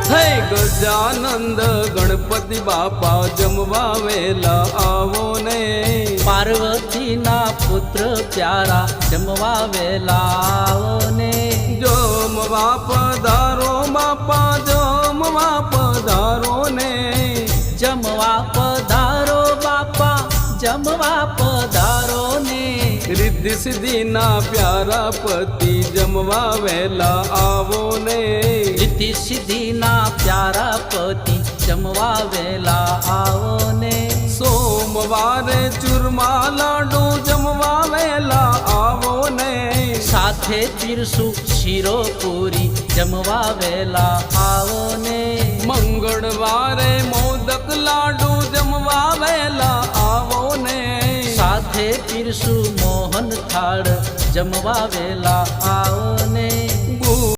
હે ગજાનંદ ગણપતિ બાપા જમવા વેલા આવો ને પાર્વતીના પુત્ર પ્યારા જમવા વેલા આવો ને જમવા પધારો બાપા જમવા પધારો ને જમવા પધારો બાપા જમવા પધારો ને રિદ્ધિ સિદ્ધિના પ્યારા પતિ જમવા વેલા આવો ને રીતિ સિદ્ધિના પ્યારા પતિ જમવા વેલા આવો ને સોમવારે ચૂરમા લાડુ જમવા વેલા આવો ને સાથે પીરસું શીરો પૂરી જમવા વેલા આવો ને મંગળવારે મોદક લાડુ જમવા વેલા આવો ને સાથે પીરસું મોહન થાળ જમવા વેલા આવો ને